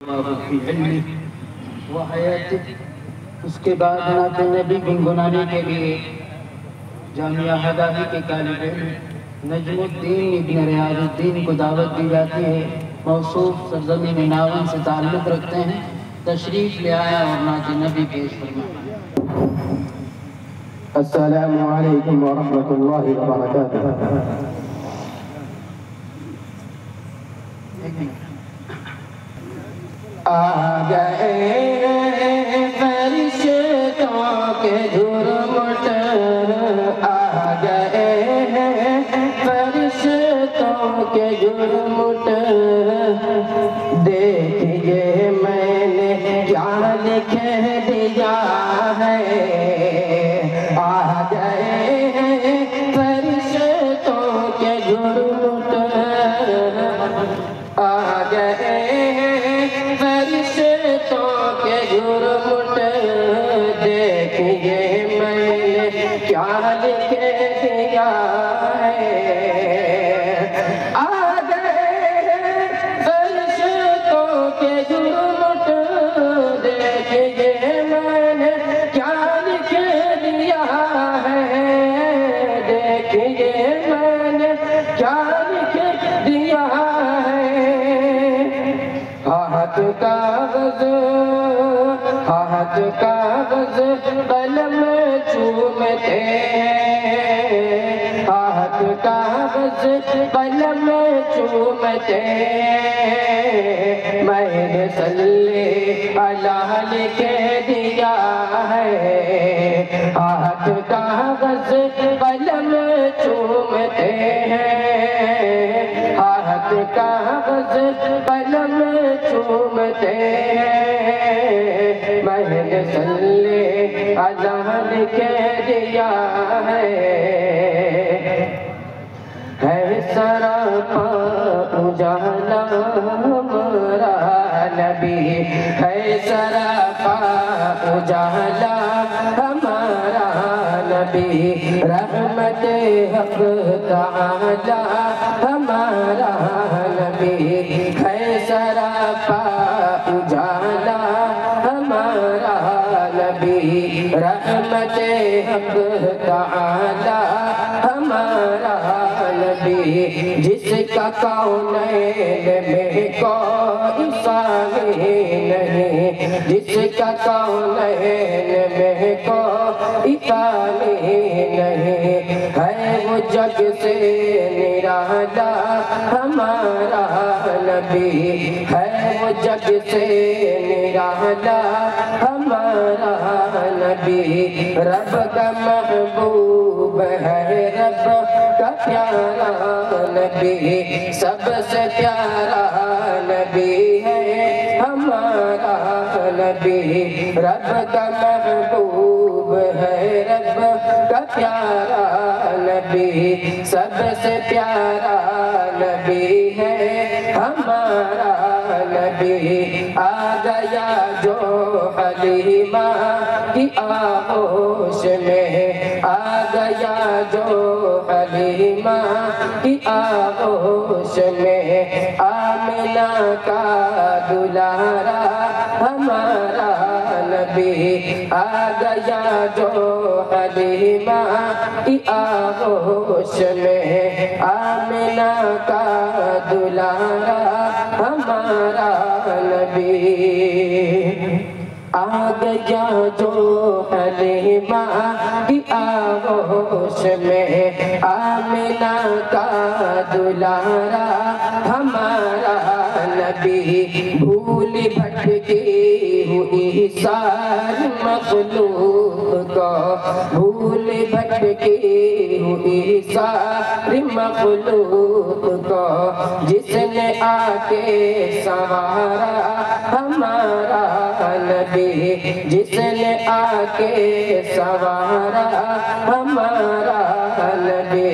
فی علمہ و حیاتہ۔ اس کے بعد نعت نبی گنگنانے کے لیے جامعہ ہدایہ کے طالب علم نجم الدین ابن ریاض الدین کو دعوت دی جاتی ہے۔ موصوف سرزمین ناون سے تعلق رکھتے ہیں، تشریف لے آیا اور نعت نبی پیش فرمائیں۔ السلام علیکم ورحمۃ اللہ وبرکاتہ۔ آ گئے فرشتوں کے جھرمٹ، آ گئے فرشتوں کے جھرمٹ، دیکھیے میں نے کیا لکھ دیا ہے۔ آ گئے فرشتوں کے جھرمٹ، آ گئے فرشتوں کے جھرمٹ، دیکھیے میں نے کیا لکھ دیا ہے۔ آ گئے فرشتوں کے جھرمٹ، دیکھیے میں نے کیا لکھ دیا ہے۔ دیکھیے میں نے کیا لکھ دیا ہے۔ ہاتھ کاغذ قلم چومتے ہیں، ہاتھ کاغذ قلم چومتے ہیں، میں نے صلی اللہ لکھ دیا ہے۔ ہاتھ کاغذ قلم چومتے ہیں، ہاتھ کاغذ قلم چومتے ہیں، میں نے صلی اللہ لکھ دیا ہے۔ سراپا اجالا ہمارا نبی ہے، سراپا اجالا ہمارا نبی، رحمت حق تعالی ہمارا نبی ہے، سراپا اجالا ہمارا نبی، رحمت حق تعالی ہمارا نبی، جس کا کونین میں کوئی ثانی نہیں، جس کا کونین میں کوئی ثانی نہیں، ہے وہ جگ سے نرالا ہمارا نبی، ہے وہ جگ سے نرالا ہمارا نبی، رب کا محبوب ہے، رب کا پیارا نبی، سب سے پیارا نبی ہے ہمارا نبی، رب کا محبوب ہے، رب کا پیارا نبی، سب سے پیارا نبی ہے ہمارا نبی۔ آ گیا جو حلیمہ کی آغوش میں، آ گیا جو حلیمہ کی آغوش میں، آمنہ کا دلارا ہمارا نبی، آ گیا جو حلیمہ کی آغوش میں، آمنہ کا دلارا ہمارا نبی، آ گیا جو حلیمہ کی آغوش میں، آمنہ کا دلارا ہمارا نبی، بھول بھٹکی ہوئی ساری مخلوق کو، بھول بھٹکی ہوئی ساری مخلوق کو، جس نے آ کے سنوارا ہمارا نبی، جس نے آ کے سنوارا ہمارا نبی،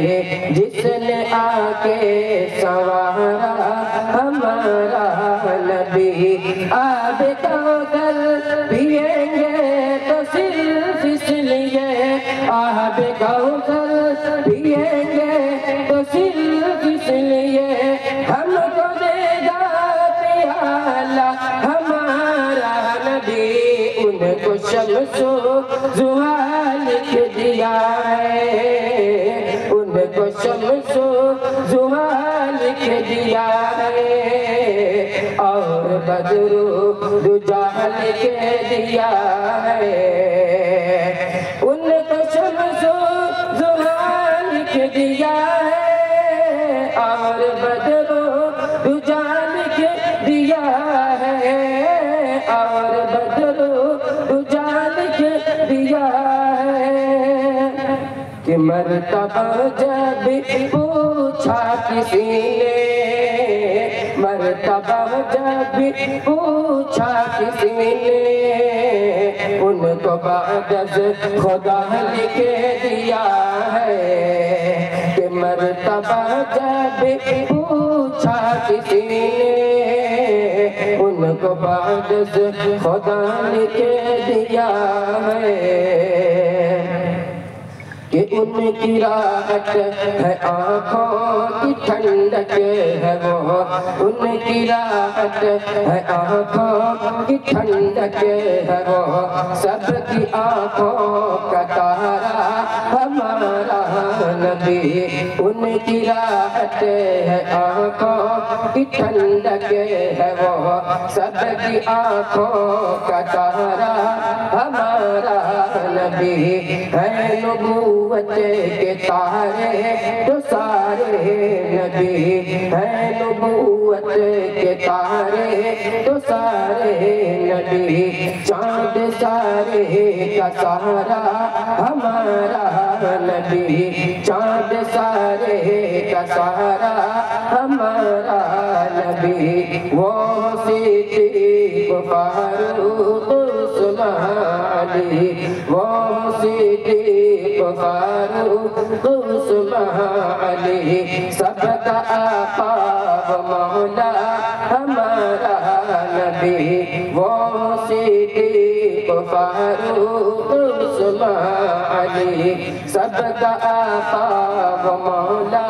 جس نے آ کے سنوارا ہمارا نبی، آب کوثر پیئیں گے تو صرف اس لیے، آب کوثر پیئیں گے تو صرف اس لیے، ہم کو دے گا پیالہ ہم نبی ان کو شمس و ضحیٰ لکھ دیا ہے، ان کو شمس و ضحیٰ لکھ دیا ہے، اور بدر و دجا لکھ دیا ہے، ان کو شمس و ضحیٰ لکھ دیا ہے، اور بدر و دجا لکھ دیا ہے، اور بدر و دجا لکھ دیا ہے، کہ مرتبہ جب پوچھا کسی نے، مرتبہ جب پوچھا کسی نے، ان کو بعد از خدا لکھ دیا ہے، کہ مرتبہ جب پوچھا کسی نے، ان کو بعد از خدا لکھ دیا ہے، کہ ان کی راحت ہے آنکھوں کی ٹھنڈک ہے وہ، ان کی راحت ہے آنکھوں کی ٹھنڈک ہے وہ، سب کی آنکھوں کا تارا ہمارا نبی، ان کی راحت ہے آنکھوں کی ٹھنڈک ہے وہ، سب کی آنکھوں کا تارا ہمارا نبی ہے، نبوت کے تارے تو سارے نبی ہے، نبوت کے تارے تو سارے نبی، چاند سارے کا سہارا ہمارا نبی، چاند سارے کا سہارا ہمارا نبی، وہ صدیق فاروق عثمان علی، وہ صدیق فاروق عثمان علی، سب کا آقا و مولا ہمارا نبی، وہ صدیق فاروق عثمان علی، سب کا آقا و مولا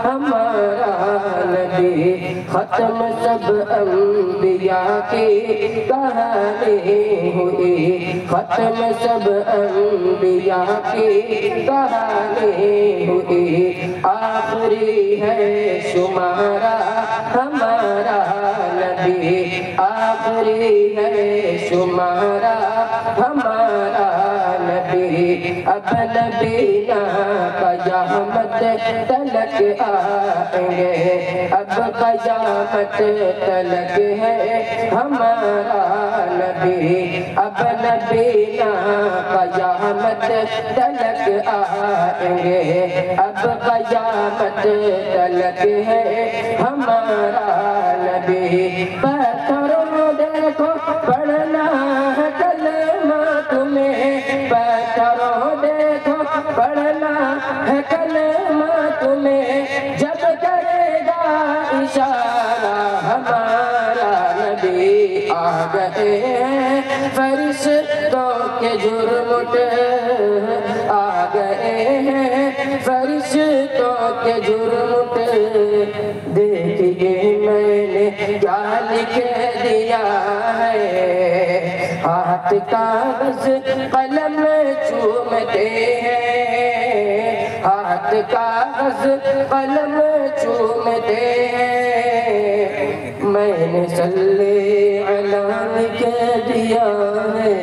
ہمارا نبی، ختم سب انبیاء کی کہانی ہوئی، ختم سب انبیاء کی کہانی ہوئی، آخری ہے شمارا ہمارا نبی، آخری ہے شمارا ہمارا نبی، اب نبینا قیامت تلک آئیں گے، اب قیامت تلک ہے ہمارا نبی، اب نبینا قیامت تلک آئیں گے، اب قیامت تلک ہے ہمارا نبی، پتھروں دیکھو پڑھنا ہے کلمہ تمہیں، پتھروں دیکھو پڑھنا ہے کلمہ تمہیں، جب کرے گا اشارہ ہمارا نبی آ گئے ہیں، فرشتوں کے جرم اٹھ آ گئے ہیں، فرشتوں کے جرم اٹھ، دیکھیے میں نے کیا لکھ دیا ہے، ہاتھ کاغذ قلم چومتے ہیں، ہاتھ کاغذ قلم چومتے ہیں، میں نے صلی علی لکھ دیا ہے،